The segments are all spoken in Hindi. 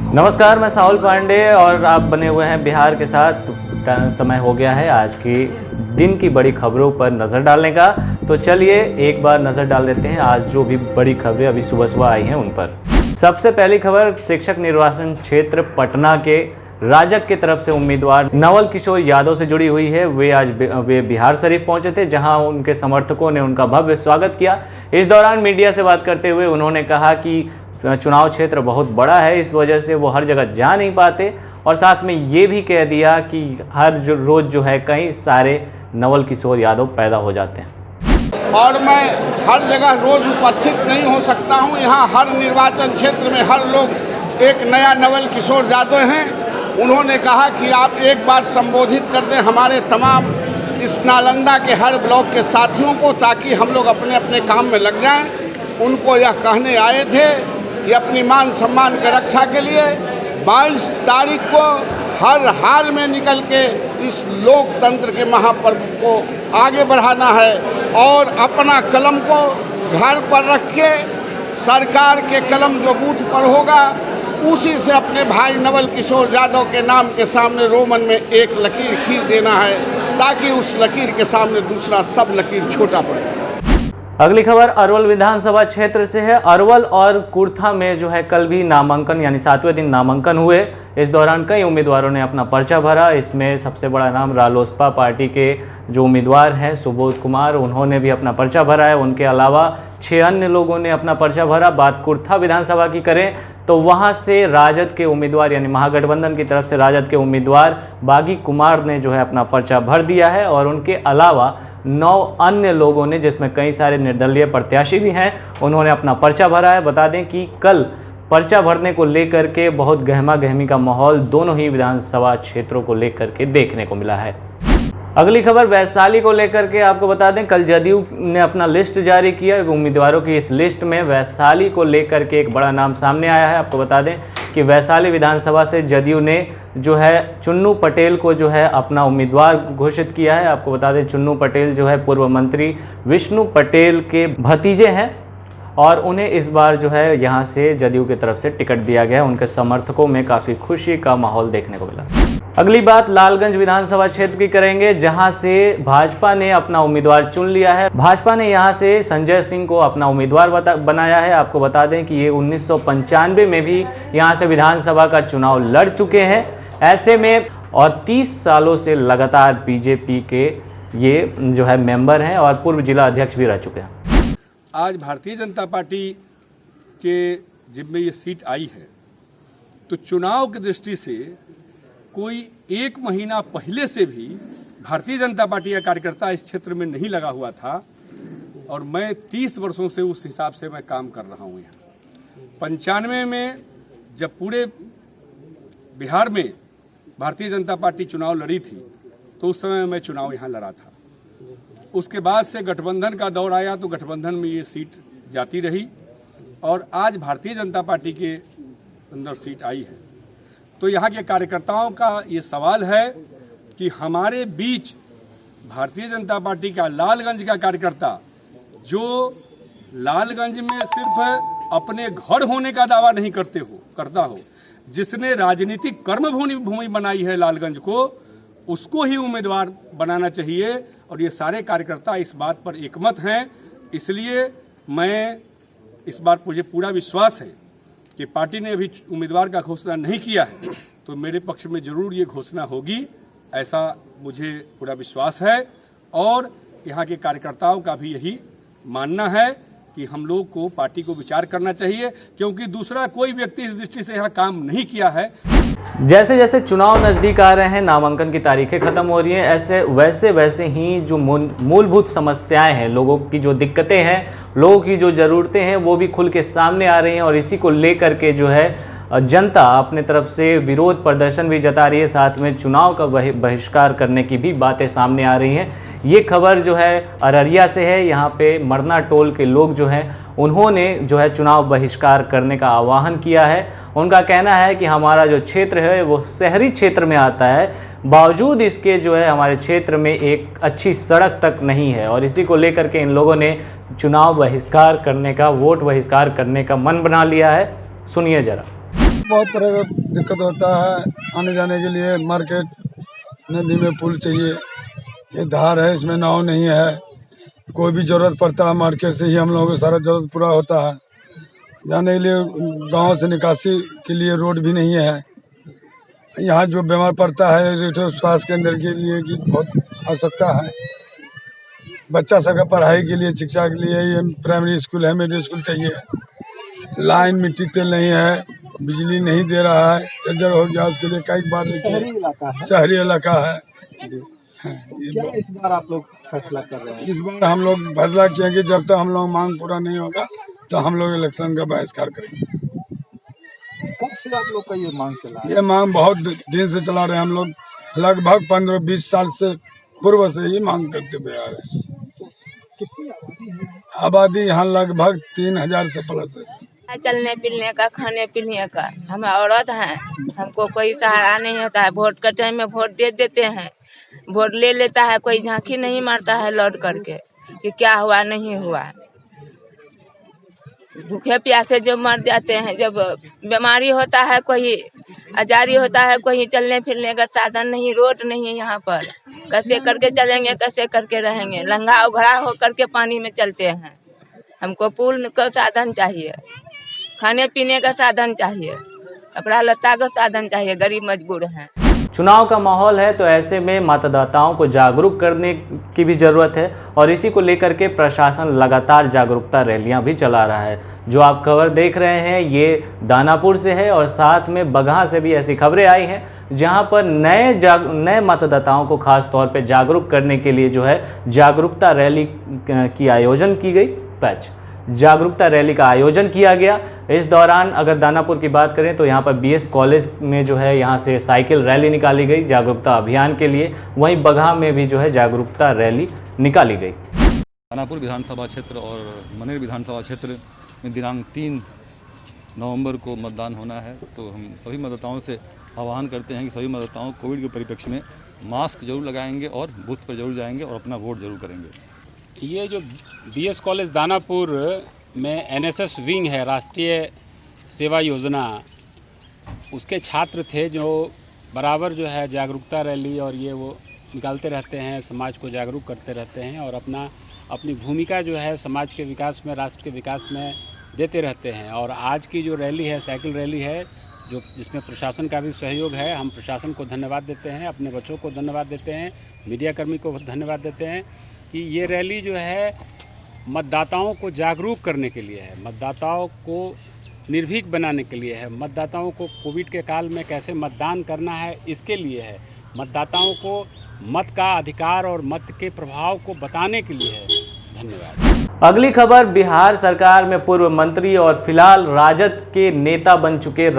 नमस्कार, मैं साहुल पांडे और आप बने हुए हैं बिहार के साथ। समय हो गया है आज की दिन की बड़ी खबरों पर नज़र डालने का। तो चलिए एक बार नज़र डाल लेते हैं आज जो भी बड़ी खबरें अभी सुबह सुबह आई हैं उन पर। सबसे पहली खबर शिक्षक निर्वाचन क्षेत्र पटना के राजग की तरफ से उम्मीदवार नवल किशोर यादव से जुड़ी हुई है। वे बिहार शरीफ पहुंचे थे, जहां उनके समर्थकों ने उनका भव्य स्वागत किया। इस दौरान मीडिया से बात करते हुए उन्होंने कहा कि चुनाव क्षेत्र बहुत बड़ा है, इस वजह से वो हर जगह जा नहीं पाते, और साथ में ये भी कह दिया कि हर रोज़ जो है कई सारे नवल किशोर यादव पैदा हो जाते हैं। और मैं हर जगह रोज़ उपस्थित नहीं हो सकता हूं। यहाँ हर निर्वाचन क्षेत्र में हर लोग एक नया नवल किशोर यादव हैं। उन्होंने कहा कि आप एक बार संबोधित कर दें हमारे तमाम इस नालंदा के हर ब्लॉक के साथियों को, ताकि हम लोग अपने अपने काम में लग जाएं। उनको यह कहने आए थे, ये अपनी मान सम्मान की रक्षा के लिए 22 तारीख को हर हाल में निकल के इस लोकतंत्र के महापर्व को आगे बढ़ाना है और अपना कलम को घर पर रख के सरकार के कलम जो बूथ पर होगा उसी से अपने भाई नवल किशोर यादव के नाम के सामने रोमन में एक लकीर खींच देना है, ताकि उस लकीर के सामने दूसरा सब लकीर छोटा पड़े। अगली खबर अरवल विधानसभा क्षेत्र से है। अरवल और कुर्था में जो है कल भी नामांकन यानी 7वें दिन नामांकन हुए। इस दौरान कई उम्मीदवारों ने अपना पर्चा भरा। इसमें सबसे बड़ा नाम रालोसपा पार्टी के जो उम्मीदवार हैं सुबोध कुमार, उन्होंने भी अपना पर्चा भरा है। उनके अलावा 6 अन्य लोगों ने अपना पर्चा भरा। बात कुर्था विधानसभा की करें तो वहां से राजद के उम्मीदवार यानी महागठबंधन की तरफ से राजद के उम्मीदवार बागी कुमार ने जो है अपना पर्चा भर दिया है, और उनके अलावा 9 अन्य लोगों ने, जिसमें कई सारे निर्दलीय प्रत्याशी भी हैं, उन्होंने अपना पर्चा भरा है। बता दें कि कल पर्चा भरने को लेकर के बहुत गहमा गहमी का माहौल दोनों ही विधानसभा क्षेत्रों को लेकर के देखने को मिला है। अगली खबर वैशाली को लेकर के आपको बता दें, कल जदयू ने अपना लिस्ट जारी किया। उम्मीदवारों की इस लिस्ट में वैशाली को लेकर के एक बड़ा नाम सामने आया है। आपको बता दें कि वैशाली विधानसभा से जदयू ने जो है चुन्नू पटेल को जो है अपना उम्मीदवार घोषित किया है। आपको बता दें चुन्नू पटेल जो है पूर्व मंत्री विष्णु पटेल के भतीजे हैं, और उन्हें इस बार जो है यहाँ से जदयू की तरफ से टिकट दिया गया। उनके समर्थकों में काफ़ी खुशी का माहौल देखने को मिला। अगली बात लालगंज विधानसभा क्षेत्र की करेंगे, जहां से भाजपा ने अपना उम्मीदवार चुन लिया है। भाजपा ने यहां से संजय सिंह को अपना उम्मीदवार बनाया है। आपको बता दें कि ये 1995 में भी यहां से विधानसभा का चुनाव लड़ चुके हैं। ऐसे में और 30 सालों से लगातार बीजेपी के ये जो है मेंबर हैं और पूर्व जिला अध्यक्ष भी रह चुके हैं। आज भारतीय जनता पार्टी के जिम्मे ये सीट आई है, तो चुनाव की दृष्टि से कोई 1 महीना पहले से भी भारतीय जनता पार्टी का कार्यकर्ता इस क्षेत्र में नहीं लगा हुआ था, और मैं 30 वर्षों से उस हिसाब से मैं काम कर रहा हूँ यहाँ। 95 में जब पूरे बिहार में भारतीय जनता पार्टी चुनाव लड़ी थी, तो उस समय मैं चुनाव यहाँ लड़ा था। उसके बाद से गठबंधन का दौर आया, तो गठबंधन में ये सीट जाती रही, और आज भारतीय जनता पार्टी के अंदर सीट आई है। तो यहाँ के कार्यकर्ताओं का ये सवाल है कि हमारे बीच भारतीय जनता पार्टी का लालगंज का कार्यकर्ता, जो लालगंज में सिर्फ अपने घर होने का दावा नहीं करता हो, जिसने राजनीतिक कर्मभूमि बनाई है लालगंज को, उसको ही उम्मीदवार बनाना चाहिए। और ये सारे कार्यकर्ता इस बात पर एकमत हैं। इसलिए मैं इस बार मुझे पूरा विश्वास है कि पार्टी ने अभी उम्मीदवार का घोषणा नहीं किया है, तो मेरे पक्ष में जरूर ये घोषणा होगी, ऐसा मुझे पूरा विश्वास है। और यहाँ के कार्यकर्ताओं का भी यही मानना है कि हम लोग को पार्टी को विचार करना चाहिए, क्योंकि दूसरा कोई व्यक्ति इस दृष्टि से यहाँ काम नहीं किया है। जैसे जैसे चुनाव नज़दीक आ रहे हैं, नामांकन की तारीखें खत्म हो रही हैं, वैसे ही जो मूलभूत समस्याएं हैं, लोगों की जो दिक्कतें हैं, लोगों की जो ज़रूरतें हैं, वो भी खुल के सामने आ रही हैं। और इसी को लेकर के जो है जनता अपने तरफ से विरोध प्रदर्शन भी जता रही है, साथ में चुनाव का बहिष्कार करने की भी बातें सामने आ रही हैं। ये खबर जो है अररिया से है। यहाँ पे मरना टोल के लोग जो हैं उन्होंने जो है चुनाव बहिष्कार करने का आह्वान किया है। उनका कहना है कि हमारा जो क्षेत्र है वो शहरी क्षेत्र में आता है, बावजूद इसके जो है हमारे क्षेत्र में एक अच्छी सड़क तक नहीं है, और इसी को लेकर के इन लोगों ने चुनाव बहिष्कार करने का, वोट बहिष्कार करने का मन बना लिया है। सुनिए जरा। बहुत दिक्कत होता है आने जाने के लिए। मार्केट, नदी में पुल चाहिए, ये धार है, इसमें नाव नहीं है। कोई भी ज़रूरत पड़ता है मार्केट से ही हम लोगों को सारा ज़रूरत पूरा होता है। जाने के लिए गांव से निकासी के लिए रोड भी नहीं है। यहाँ जो बीमार पड़ता है जो स्वास्थ्य केंद्र के लिए की बहुत आवश्यकता है। बच्चा सबका पढ़ाई के लिए, शिक्षा के लिए ये प्राइमरी स्कूल है, मिडिल स्कूल चाहिए। लाइन, मिट्टी तेल नहीं है, बिजली नहीं दे रहा है, जर्जर हो गया उसके लिए कई बार। शहरी इलाका है। क्या इस बार आप लोग फैसला कर रहे हैं? इस बार हम लोग फैसला किए कि जब तक हम लोग मांग पूरा नहीं होगा तो हम लोग इलेक्शन का बहिष्कार करेंगे। कब से आप लोग का ये मांग चला है? ये मांग बहुत दिन से चला रहे हैं हम लोग, लगभग 15-20 साल से पूर्व से ही मांग करते हुए आ रहे हैं। कितनी आबादी है? आबादी यहाँ लगभग 3000 से प्लस है। चलने फिरने का, खाने पीने का। हम औरत हैं, हमको कोई सहारा नहीं होता है। वोट के टाइम में वोट दे देते हैं, वोट ले लेता है, कोई झांकी नहीं मारता है लौट करके कि क्या हुआ नहीं हुआ। भूखे प्यासे जो मर जाते हैं, जब बीमारी होता है, कोई आजारी होता है, कोई चलने फिरने का साधन नहीं, रोड नहीं है यहाँ पर। कैसे करके चलेंगे, कैसे करके रहेंगे? लंगा उघड़ा हो करके पानी में चलते हैं। हमको पुल का साधन चाहिए, खाने पीने का साधन चाहिए, कपड़ा लत्ता का साधन चाहिए। गरीब मजबूर हैं। चुनाव का माहौल है तो ऐसे में मतदाताओं को जागरूक करने की भी ज़रूरत है और इसी को लेकर के प्रशासन लगातार जागरूकता रैलियां भी चला रहा है। जो आप खबर देख रहे हैं ये दानापुर से है और साथ में बगहा से भी ऐसी खबरें आई हैं जहां पर नए मतदाताओं को खास तौर पे जागरूक करने के लिए जो है जागरूकता रैली की आयोजन की गई। जागरूकता रैली का आयोजन किया गया। इस दौरान अगर दानापुर की बात करें तो यहाँ पर बीएस कॉलेज में जो है यहाँ से साइकिल रैली निकाली गई जागरूकता अभियान के लिए। वहीं बगहा में भी जो है जागरूकता रैली निकाली गई। दानापुर विधानसभा क्षेत्र और मनेर विधानसभा क्षेत्र में दिनांक 3 नवंबर को मतदान होना है। तो हम सभी मतदाताओं से आह्वान करते हैं कि सभी मतदाताओं कोविड के परिप्रेक्ष्य में मास्क जरूर लगाएंगे और बूथ पर जरूर जाएंगे और अपना वोट जरूर करेंगे। ये जो बीएस कॉलेज दानापुर में एनएसएस विंग है, राष्ट्रीय सेवा योजना, उसके छात्र थे जो बराबर जो है जागरूकता रैली और ये वो निकालते रहते हैं, समाज को जागरूक करते रहते हैं और अपनी भूमिका जो है समाज के विकास में, राष्ट्र के विकास में देते रहते हैं। और आज की जो रैली है, साइकिल रैली है, जो जिसमें प्रशासन का भी सहयोग है। हम प्रशासन को धन्यवाद देते हैं, अपने बच्चों को धन्यवाद देते हैं, मीडियाकर्मी को धन्यवाद देते हैं कि ये रैली जो है मतदाताओं को जागरूक करने के लिए है, मतदाताओं को निर्भीक बनाने के लिए है, मतदाताओं को कोविड के काल में कैसे मतदान करना है इसके लिए है, मतदाताओं को मत का अधिकार और मत के प्रभाव को बताने के लिए है। धन्यवाद। अगली खबर बिहार सरकार में पूर्व मंत्री और फिलहाल राजद के नेता बन चुके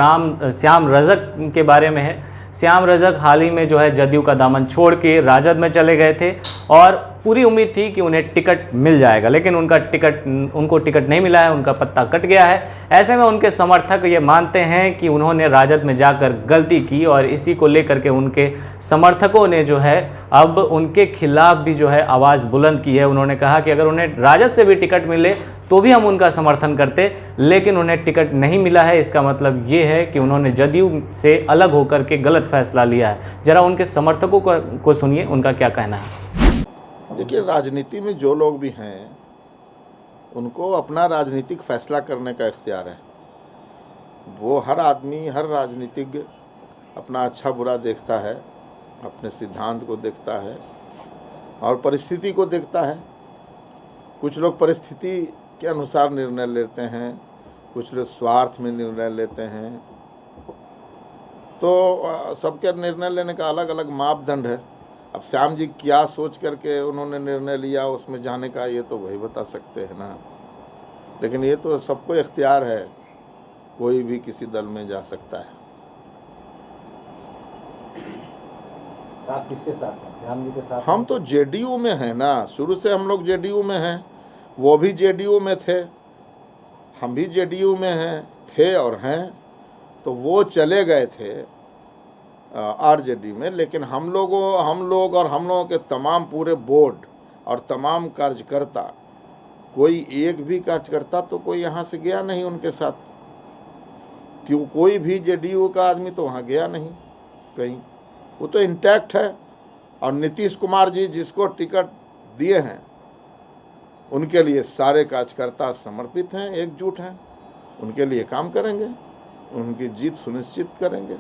श्याम रजक के बारे में है। श्याम रजक हाल ही में जो है जदयू का दामन छोड़ के राजद में चले गए थे और पूरी उम्मीद थी कि उन्हें टिकट मिल जाएगा, लेकिन उनको टिकट नहीं मिला है, उनका पत्ता कट गया है। ऐसे में उनके समर्थक ये मानते हैं कि उन्होंने राजद में जाकर गलती की और इसी को लेकर के उनके समर्थकों ने जो है अब उनके खिलाफ भी जो है आवाज़ बुलंद की है। उन्होंने कहा कि अगर उन्हें राजद से भी टिकट मिले तो भी हम उनका समर्थन करते, लेकिन उन्हें टिकट नहीं मिला है। इसका मतलब ये है कि उन्होंने जदयू से अलग होकर के गलत फैसला लिया है। जरा उनके समर्थकों को सुनिए, उनका क्या कहना है। देखिए, राजनीति में जो लोग भी हैं उनको अपना राजनीतिक फैसला करने का इख्तियार है। वो हर आदमी, हर राजनीतिज्ञ अपना अच्छा बुरा देखता है, अपने सिद्धांत को देखता है और परिस्थिति को देखता है। कुछ लोग परिस्थिति के अनुसार निर्णय लेते हैं, कुछ लोग स्वार्थ में निर्णय लेते हैं। तो सबके निर्णय लेने का अलग अलग मापदंड है। अब श्याम जी क्या सोच करके उन्होंने निर्णय लिया उसमें जाने का, ये तो वही बता सकते हैं ना। लेकिन ये तो सबको इख्तियार है, कोई भी किसी दल में जा सकता है। आप किसके साथ हैं? श्याम जी के साथ? हम तो जेडीयू में हैं ना, शुरू से हम लोग जेडीयू में हैं। वो भी जेडीयू में थे, हम भी जेडीयू में हैं, थे और हैं। तो वो चले गए थे आरजेडी में, लेकिन हम लोग और हम लोगों के तमाम पूरे बोर्ड और तमाम कार्यकर्ता, कोई एक भी कार्यकर्ता तो कोई यहाँ से गया नहीं उनके साथ, क्यों कोई भी जेडीयू का आदमी तो वहाँ गया नहीं कहीं, वो तो इंटैक्ट है। और नीतीश कुमार जी जिसको टिकट दिए हैं उनके लिए सारे कार्यकर्ता समर्पित हैं, एकजुट हैं, उनके लिए काम करेंगे, उनकी जीत सुनिश्चित करेंगे।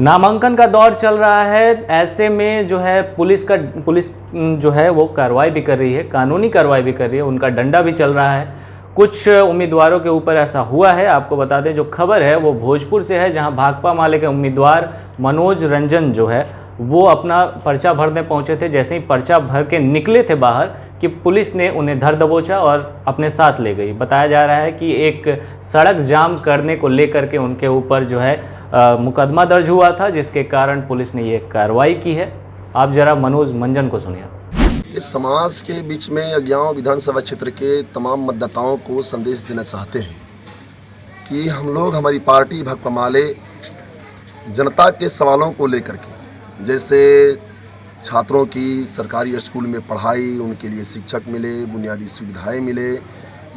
नामांकन का दौर चल रहा है, ऐसे में जो है पुलिस जो है वो कार्रवाई भी कर रही है, कानूनी कार्रवाई भी कर रही है, उनका डंडा भी चल रहा है। कुछ उम्मीदवारों के ऊपर ऐसा हुआ है। आपको बता दें, जो खबर है वो भोजपुर से है, जहां भाकपा माले के उम्मीदवार मनोज रंजन जो है वो अपना पर्चा भरने पहुंचे थे। जैसे ही पर्चा भर के निकले थे बाहर कि पुलिस ने उन्हें धर दबोचा और अपने साथ ले गई। बताया जा रहा है कि एक सड़क जाम करने को लेकर के उनके ऊपर जो है मुकदमा दर्ज हुआ था, जिसके कारण पुलिस ने ये कार्रवाई की है। आप जरा मनोज मंजन को सुनिए। इस समाज के बीच में अज्ञाओं विधानसभा क्षेत्र के तमाम मतदाताओं को संदेश देना चाहते हैं कि हम लोग, हमारी पार्टी भाकपा माले जनता के सवालों को लेकर के, जैसे छात्रों की सरकारी स्कूल में पढ़ाई, उनके लिए शिक्षक मिले, बुनियादी सुविधाएं मिले,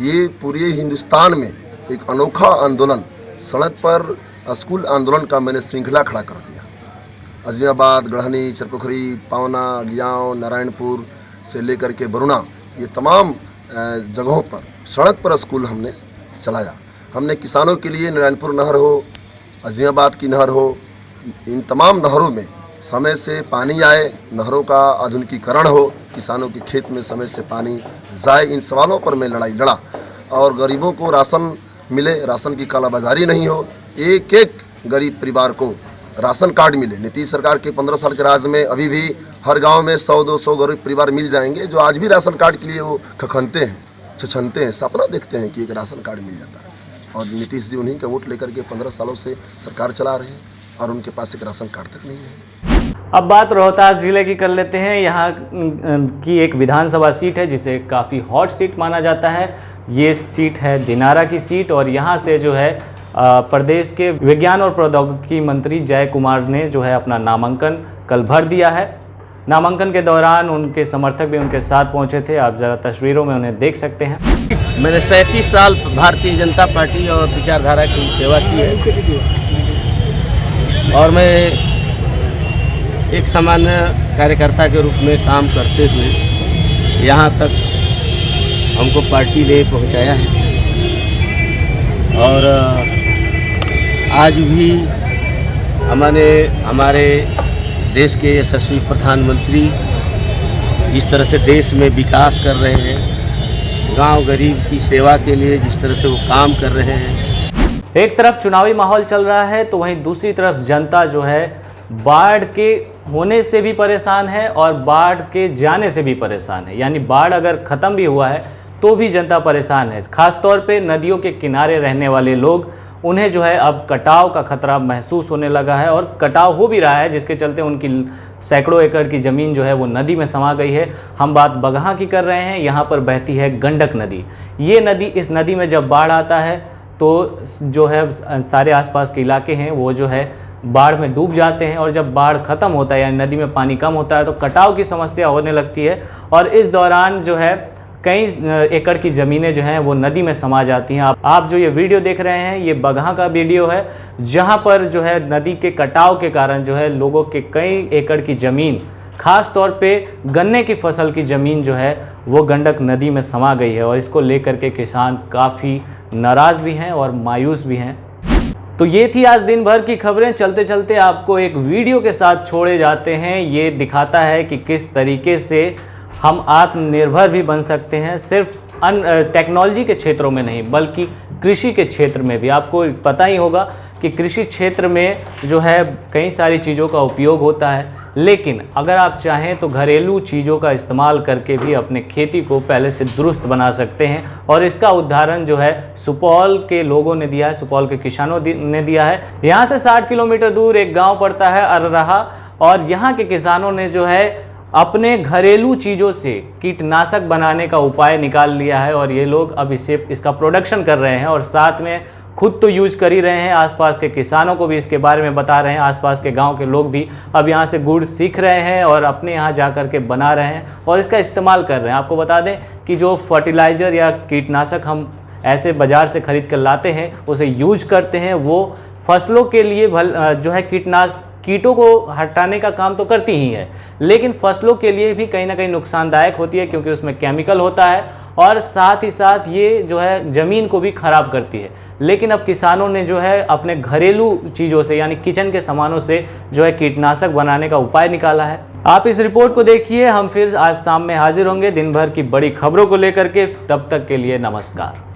ये पूरे हिंदुस्तान में एक अनोखा आंदोलन, सड़क पर स्कूल आंदोलन का मैंने श्रृंखला खड़ा कर दिया। अजीमाबाद, गढ़नी, चरपोखरी, पावना, अज्ञाओं, नारायणपुर से लेकर के बरुणा, ये तमाम जगहों पर सड़क पर स्कूल हमने चलाया। हमने किसानों के लिए नारायणपुर नहर हो, अजीमाबाद की नहर हो, इन तमाम नहरों में समय से पानी आए, नहरों का आधुनिकीकरण हो, किसानों के खेत में समय से पानी जाए, इन सवालों पर मैं लड़ाई लड़ा। और गरीबों को राशन मिले, राशन की कालाबाजारी नहीं हो, एक एक गरीब परिवार को राशन कार्ड मिले। नीतीश सरकार के 15 साल के राज में अभी भी हर गांव में 100-200 गरीब परिवार मिल जाएंगे, जो आज भी राशन कार्ड के लिए वो खखनते हैं, छछनते हैं, सपना देखते हैं कि एक राशन कार्ड मिल जाता है। और नीतीश जी उन्हीं का वोट लेकर के 15 सालों से सरकार चला रहे हैं और उनके पास एक राशन कार्ड तक नहीं है। अब बात रोहतास जिले की कर लेते हैं। यहाँ की एक विधानसभा सीट है जिसे काफ़ी हॉट सीट माना जाता है। ये सीट है दिनारा की सीट और यहाँ से जो है प्रदेश के विज्ञान और प्रौद्योगिकी मंत्री जय कुमार ने जो है अपना नामांकन कल भर दिया है। नामांकन के दौरान उनके समर्थक भी उनके साथ पहुंचे थे। आप ज़रा तस्वीरों में उन्हें देख सकते हैं। मैंने 37 साल भारतीय जनता पार्टी और विचारधारा की सेवा की है और मैं एक सामान्य कार्यकर्ता के रूप में काम करते हुए यहाँ तक हमको पार्टी ने पहुँचाया है। और आज भी हमारे देश के यशस्वी प्रधानमंत्री जिस तरह से देश में विकास कर रहे हैं, गांव गरीब की सेवा के लिए जिस तरह से वो काम कर रहे हैं। एक तरफ चुनावी माहौल चल रहा है तो वहीं दूसरी तरफ जनता जो है बाढ़ के होने से भी परेशान है और बाढ़ के जाने से भी परेशान है। यानी बाढ़ अगर ख़त्म भी हुआ है तो भी जनता परेशान है। ख़ास तौर पे नदियों के किनारे रहने वाले लोग, उन्हें जो है अब कटाव का खतरा महसूस होने लगा है और कटाव हो भी रहा है, जिसके चलते उनकी सैकड़ों एकड़ की ज़मीन जो है वो नदी में समा गई है। हम बात बगहा की कर रहे हैं। यहाँ पर बहती है गंडक नदी। ये नदी, इस नदी में जब बाढ़ आता है तो जो है सारे आसपास के इलाके हैं वो जो है बाढ़ में डूब जाते हैं और जब बाढ़ ख़त्म होता है यानी नदी में पानी कम होता है तो कटाव की समस्या होने लगती है और इस दौरान जो है कई एकड़ की ज़मीनें जो हैं वो नदी में समा जाती हैं। आप जो ये वीडियो देख रहे हैं ये बगहा का वीडियो है, जहाँ पर जो है नदी के कटाव के कारण जो है लोगों के कई एकड़ की ज़मीन, ख़ास तौर पे गन्ने की फसल की ज़मीन जो है वो गंडक नदी में समा गई है और इसको लेकर के किसान काफ़ी नाराज़ भी हैं और मायूस भी हैं। तो ये थी आज दिन भर की खबरें। चलते चलते आपको एक वीडियो के साथ छोड़े जाते हैं। ये दिखाता है कि किस तरीके से हम आत्मनिर्भर भी बन सकते हैं, सिर्फ टेक्नोलॉजी के क्षेत्रों में नहीं बल्कि कृषि के क्षेत्र में भी। आपको पता ही होगा कि कृषि क्षेत्र में जो है कई सारी चीज़ों का उपयोग होता है, लेकिन अगर आप चाहें तो घरेलू चीज़ों का इस्तेमाल करके भी अपने खेती को पहले से दुरुस्त बना सकते हैं। और इसका उदाहरण जो है सुपौल के लोगों ने दिया है, सुपौल के किसानों ने दिया है। यहाँ से 60 किलोमीटर दूर एक गाँव पड़ता है अररहा और यहाँ के किसानों ने जो है अपने घरेलू चीज़ों से कीटनाशक बनाने का उपाय निकाल लिया है और ये लोग अब इसका प्रोडक्शन कर रहे हैं और साथ में खुद तो यूज़ कर ही रहे हैं, आसपास के किसानों को भी इसके बारे में बता रहे हैं। आसपास के गांव के लोग भी अब यहाँ से गुड़ सीख रहे हैं और अपने यहाँ जा कर के बना रहे हैं और इसका इस्तेमाल कर रहे हैं। आपको बता दें कि जो फर्टिलाइज़र या कीटनाशक हम ऐसे बाज़ार से खरीद कर लाते हैं, उसे यूज करते हैं, वो फसलों के लिए जो है कीटों को हटाने का काम तो करती ही है, लेकिन फसलों के लिए भी कहीं ना कहीं नुकसानदायक होती है, क्योंकि उसमें केमिकल होता है और साथ ही साथ ये जो है ज़मीन को भी ख़राब करती है। लेकिन अब किसानों ने जो है अपने घरेलू चीज़ों से यानी किचन के सामानों से जो है कीटनाशक बनाने का उपाय निकाला है। आप इस रिपोर्ट को देखिए। हम फिर आज शाम में हाजिर होंगे दिन भर की बड़ी खबरों को लेकर के। तब तक के लिए नमस्कार।